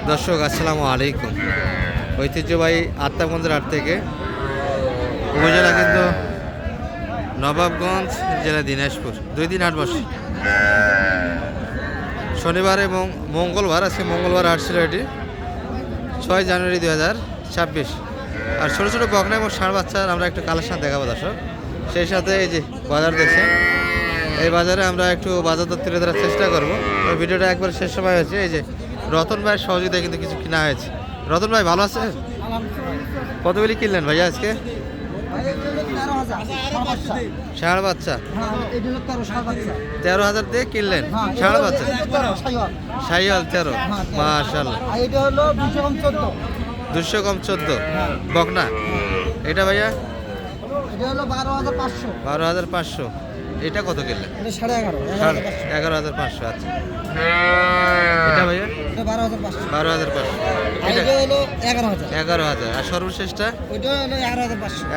দর্শক আসসালামু আলাইকুম। ঐতিহ্যবাহী আত্মাগঞ্জের হাট থেকে, উপজেলা কিন্তু নবাবগঞ্জ, জেলা দিনাজপুর। 2 দিন হাট বসে, শনিবার এবং মঙ্গলবার। আজকে মঙ্গলবার হাট ছিল এটি, 6 জানুয়ারি 2026। আর ছোটো ছোটো বকনা এবং ষাঁড় বাচ্চার আমরা একটু কালেকশন দেখাবো দর্শক। সেই সাথে এই যে বাজার দেখছেন, এই বাজারে আমরা একটু বাজার দর তুলে ধরার চেষ্টা করবো। ওই ভিডিওটা একবার শেষ সময় হয়েছে। এই যে রতন ভাইয়ের সহযোগিতায় কিন্তু কিছু কিনা হয়েছে। রতন ভাই ভালো আছে? কতগুলি কিনলেন ভাইয়া আজকে? ষাঁড় বাচ্চা 13,000 দিয়ে কিনলেন। ষাঁড় বাচ্চা শাহিওয়াল 13, মাশাআল্লাহ। 200 কম 14 বকনা। এটা ভাইয়া 12,500। এটা কত কিনলেন? 11,500। আচ্ছা, এটা ভাইয়া 12,500। এটা 11,000। আর সর্বশেষটা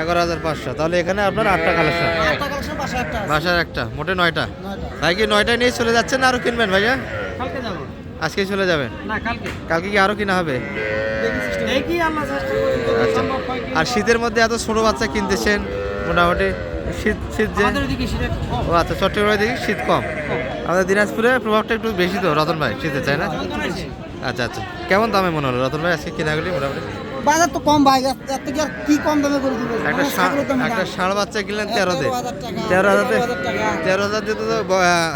11,500। তাহলে এখানে আপনার 8টা কালেকশন, বাসার একটা, মোটে 9টা। ভাই কি 9টা নিয়ে চলে যাচ্ছেন না আরো কিনবেন ভাইয়া? আজকে চলে যাবেন? কালকে কি আরো কিনা হবে? আচ্ছা। আর শীতের মধ্যে এত ছোট বাচ্চা কিনতেছেন, মোটামুটি শীত যে, ও আচ্ছা, চট্টগ্রামের দিকে শীত কম, আমাদের দিনাজপুরে প্রভাবটা একটু বেশি তো রতন ভাই শীতে, তাই না? আচ্ছা আচ্ছা, কেমন দামে মনে হলো রতন ভাই আজকে কেনাগুলি? মোটামুটি বাজার তো কম ভাই, কি কম দামে করে দিবে? একটা ষাঁড় বাচ্চা কিনলেন 13,000 দিয়ে তো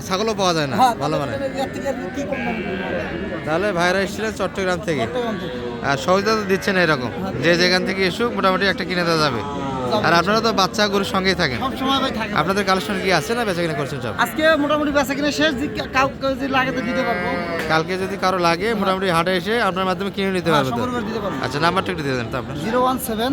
ছাগলও পাওয়া যায় না ভালো মানে। তাহলে ভাইরা এসেছিলেন চট্টগ্রাম থেকে, আর সহজে তো দিচ্ছেন এরকম, যে যেখান থেকে এসুক মোটামুটি একটা কিনে দেওয়া যাবে। আর আপনারা তো বাচ্চা গরুর সঙ্গেই থাকেন, আপনাদের কালেকশন কি আছে না বেচা কিনা করছেন সব? আজকে মোটামুটি বেচা কিনা শেষ, কাউকে যদি লাগে তো দিতে পারবো। কালকে যদি কারো লাগে মোটামুটি হাটে এসে আপনার মাধ্যমে কিনে নিতে পারবে তো? আচ্ছা, নাম্বারটা একটু দিয়ে দেন তো আপনার। 017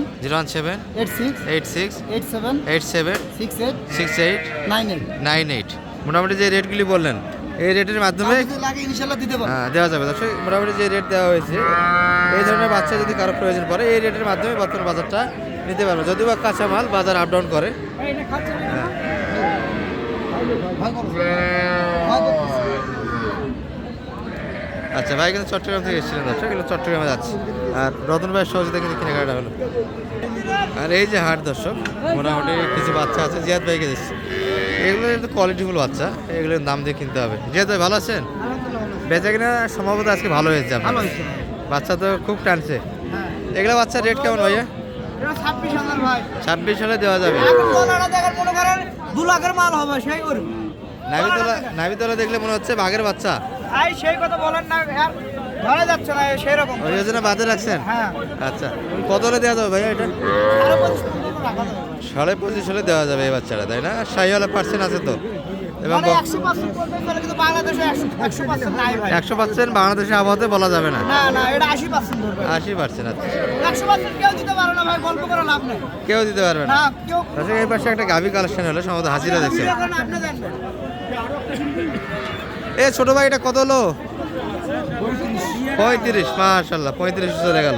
86 87 68 98। মোটামুটি যে রেটগুলি বললেন এই রেটের মাধ্যমে দেওয়া যাবে। দর্শক, মোটামুটি যে রেট দেওয়া হয়েছে, এই ধরনের বাচ্চা যদি কারো প্রয়োজন পড়ে এই রেটের মাধ্যমে বর্তমান বাজারটা নিতে পারবে। যদিও বা কাঁচামাল বাজার আপ ডাউন করে। আচ্ছা, ভাই কিন্তু চট্টগ্রাম থেকে এসেছিলেন দর্শক, এগুলো চট্টগ্রামে যাচ্ছে। আর রতন ভাইয়ের সহযোগিতা কিন্তু কেনাকাটা হলো। আর এই যে হাট দর্শক, মোটামুটি কিছু বাচ্চা আছে, জিয়াদ ভাইকে দিচ্ছে। এগুলো কিন্তু কোয়ালিটিফুল বাচ্চা, এগুলোর দাম দিয়ে কিনতে হবে। জিয়াদ ভাই ভালো আছেন? বেচা কিনা সম্ভবত আজকে ভালো হয়েছে আপনার, বাচ্চা তো খুব টানছে। এগুলো বাচ্চার রেট কেমন ভাইয়া? 26 হলে দেওয়া যাবে। নাভিতলা দেখলে মনে হচ্ছে বাঘের বাচ্চা। ওই জন্য বাদে রাখছেন? আচ্ছা, কত হলে দেওয়া যাবে ভাইয়া এটা? 25.5 হলে দেওয়া যাবে এই বাচ্চাটা, তাই না? শাহিওয়ালা পার্সেন্ট আছে তো, এবং 100% বাংলাদেশের আবহাওয়াতে বলা যাবে না। 80%। কেউ দিতে পারবে না। এই পাশে একটা গাভী কালেকশন হলো, সম্ভবত হাজিরা দেখছে। এ ছোট ভাই, এটা কত হলো? 35। মাশাআল্লাহ, 35 চলে গেল।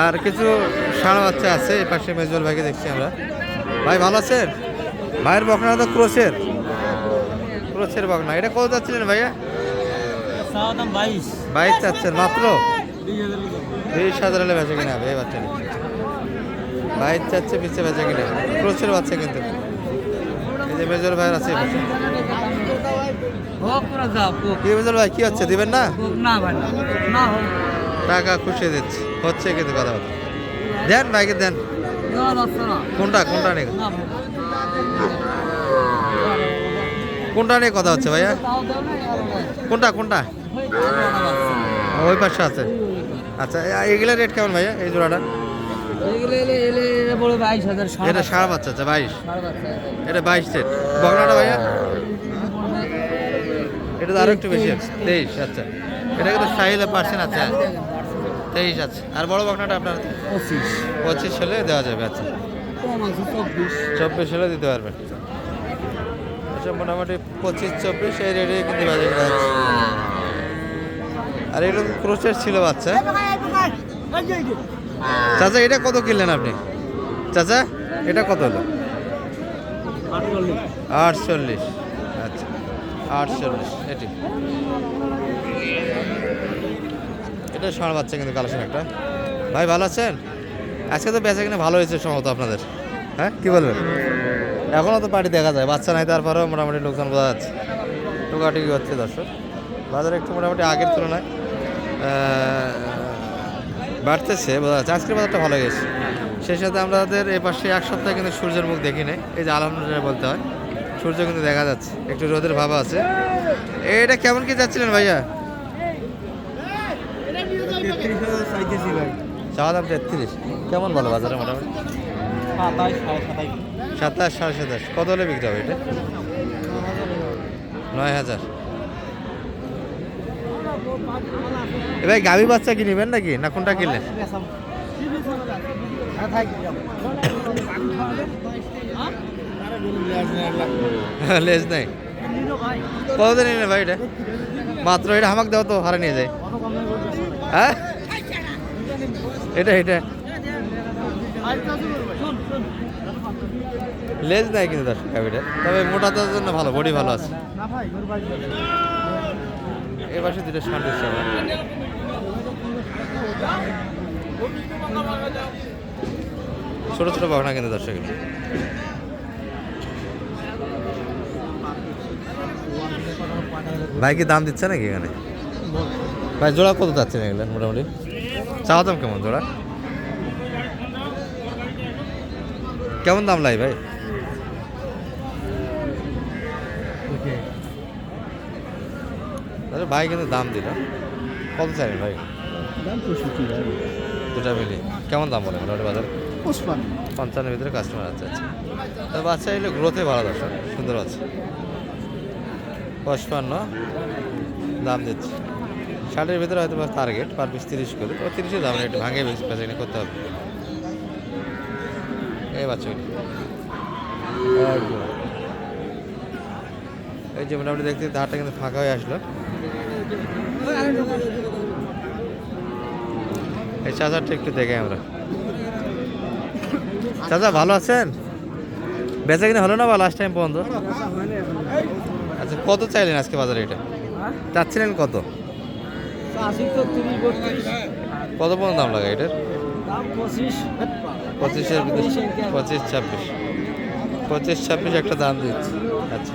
আর কিছু ষাঁড় বাচ্চা আছে এই পাশে, মেজবাল ভাইকে দেখছি আমরা। ভাই ভালো আছেন? ভাইয়ের বকনা তো ক্রোচের বকনা। এটা কত যাচ্ছিলেন ভাইয়া? 22 চাচ্ছেন মাত্র? 20,000 হলে বেচা কিনা হবে এই বাচ্চাটা। 22 চাচ্ছে, পিছিয়ে বেচা কিনা। ক্রোচের বাচ্চা কিন্তু। এই যে মেজর ভাইয়ের আছে কি মেজর ভাই, কি হচ্ছে, দিবেন না? টাকা খুশি দিচ্ছে, হচ্ছে কিন্তু কথাবার্তা। দেন ভাইকে দেন। কোনটা নিয়ে কথা হচ্ছে ভাইয়া? কোনটা ওই পাশে আছে। আচ্ছা, এগুলো রেট কেমন ভাইয়া এই জোড়াটা? এটা ষাঁড় বাচ্চা। আচ্ছা, 22। এটা 22 রেট। বকনাটা ভাইয়া? এটা তো আরো একটু বেশি আছে, 23। আচ্ছা, এটা কিন্তু শাহিওয়ালা পার্সেন্ট আছে, 23 আছে। আর বড় বকনাটা আপনার 25 হলে দেওয়া যাবে। আচ্ছা, 24 হলে দিতে পারবেন। আচ্ছা, মোটামুটি 25-24 এই রেটে কিন্তু বাজারে কিনা যাচ্ছে। আর এগুলো ক্রোচের ছিল বাচ্চা। চাচা, এটা কত কিনলেন আপনি? চাচা, এটা কত হলো? 48। আচ্ছা, 48 এটি। এটা ষাঁড় বাচ্চা কিন্তু কালেকশন একটা। ভাই ভালো আছেন? আজকে তো বেচা কিনা ভালো হয়েছে সম্ভবত আপনাদের, হ্যাঁ কি বলবেন? এখনও তো পার্টি দেখা যায়, বাচ্চা নাই, তারপরেও মোটামুটি লোকজন বোঝা যাচ্ছে, টোকাটুকি হচ্ছে দর্শক। বাজারে একটু মোটামুটি আগের তুলনায় বাড়তেছে বোঝা যাচ্ছে। আজকের বাজারটা ভালো গেছে। সেই সাথে আমাদের এই পাশে এক সপ্তাহে কিন্তু সূর্যের মুখ দেখি নেই, এই যে আলহামদুলিল্লাহ বলতে হয়, সূর্য কিন্তু দেখা যাচ্ছে, একটু রোদের ভাব আছে। এটা কেমন কি যাচ্ছিলেন ভাইয়া? চাওয়া দাম 33। কেমন বলো বাজারে মোটামুটি? 27, 27.5। কত হলে বিক্রি হবে এটা? 9,000। এবার গাভী বাচ্চা কি নেবেন নাকি, না কোনটা কিনলেন? লেজ নাই। কতদিন নিলেন ভাই এটা? মাত্র এটা হামাক দাও তো, হারে নিয়ে যায়। হ্যাঁ এটা লেজ নাই কিন্তু তার গাভীটা, তবে মোটাতার জন্য ভালো, বডি ভালো আছে। এ পাশে দুটো ষাঁড় দিচ্ছে আবার। ছোট ছোট বাগনা কিন্তু দর্শক। ভাই কি দাম দিচ্ছে নাকি এখানে? ভাই জোড়া কত চাচ্ছেন এগুলো মোটামুটি? চাওয়া দাম কেমন জোড়া? কেমন দাম লাই ভাই? ভাই কিন্তু দাম দিল, কত চাইবেন ভাই? দুটা মিলিয়ে কেমন দাম বলে মোটামুটি বাজারে? 55 ভিতরে কাস্টমার আছে। আচ্ছা, তা বাচ্চা এলে গ্রোথে ভালো দর্শক, সুন্দর আছে। 55 দাম দিচ্ছে। 60-এর ভিতরে হয়তো টার্গেট পার পিস 30 করে, তো 30-এ দাম একটু ভাঙে বেচা করতে হবে। এই বাচ্চাগুলি এই যে মোটামুটি দেখতে ধারটা কিন্তু ফাঁকা হয়ে আসলো। এই চাচারটা একটু দেখে আমরা। চাচা ভালো আছেন? বেচা কিনা হলো না বা লাস্ট টাইম পর্যন্ত? আচ্ছা, কত চাইলেন আজকে বাজারে এটা? চাচ্ছিলেন কত? কত পর্যন্ত দাম লাগে এটার? 25-এর ভিতরে 25-26 একটা দাম দিচ্ছে। আচ্ছা,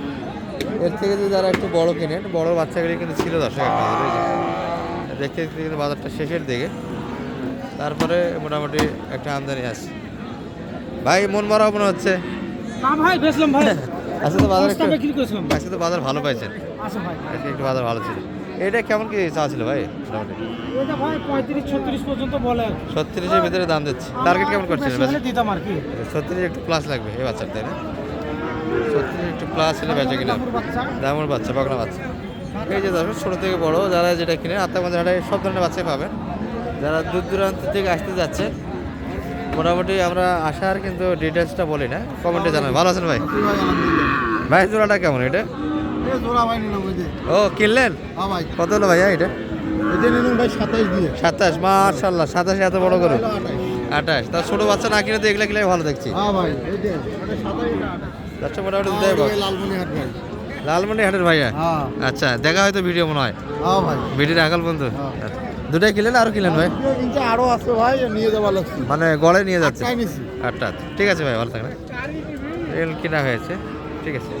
এর থেকে যদি যারা একটু বড় কিনেন, বড় বাচ্চাগুলি কিন্তু ছিল দর্শক এক নজরে। দেখতে দেখতে কিন্তু বাজারটা শেষের দিকে, তারপরে মোটামুটি একটা আমদানি আছে। ভাই মন মারা মনে হচ্ছে। না ভাই বেচলাম ভাই। আজকে তো বাজার একটু, বিক্রি করেছিলাম। আজকে তো বাজার ভালো পাইছেন। আচ্ছা ভাই, আজকে একটু বাজার ভালো ছিল। এটা কেমন কি চা ছিল ভাই মোটামুটি? এটা ভাই 35-36 পর্যন্ত বলে। 36-এর ভিতরে দাম দিচ্ছে। টার্গেট কেমন করছিলেন? বেশি হলে দিতাম আর কি। 36 একটু প্লাস লাগবে এই বাচ্চার, তাই না? 36 একটু প্লাস হলে বেঁচে কিনা দামুর বাচ্চা, বাগনা বাচ্চা। এই যে ধরো ছোটো থেকে বড় যারা যেটা কিনে আত্মাগঞ্জের হাটে সব ধরনের বাচ্চাই পাবেন। যারা দূর দূরান্ত থেকে আসতে যাচ্ছেন, মোটামুটি আমরা আসার কিন্তু ডিটেলসটা বলি না, কমেন্টে জানাবেন। ভালো আছেন ভাই? ভাই জোড়াটা কেমন এটা? ও কিনলেন? কত হলো ভাইয়া এটা? 27। মাশাআল্লাহ, 27 এত বড় করে 28। তা ছোট বাচ্চা না কিনে তো এগুলা কিনলে ভালো দেখছি। আচ্ছা, মোটামুটি দেখ লালমনিরহাটের ভাইয়া। আচ্ছা, দেখা হয়তো ভিডিও মনে হয়। ভিডিওর আগাল বন্ধু। দুটাই কিনলেন আরো কিনলেন ভাই? আরো আছে ভাই, নিয়ে যাওয়া লাগছে, মানে গড়ে নিয়ে যাচ্ছে। আচ্ছা ঠিক আছে ভাই, ভালো থাকবেন। রেল কিনা হয়েছে, ঠিক আছে।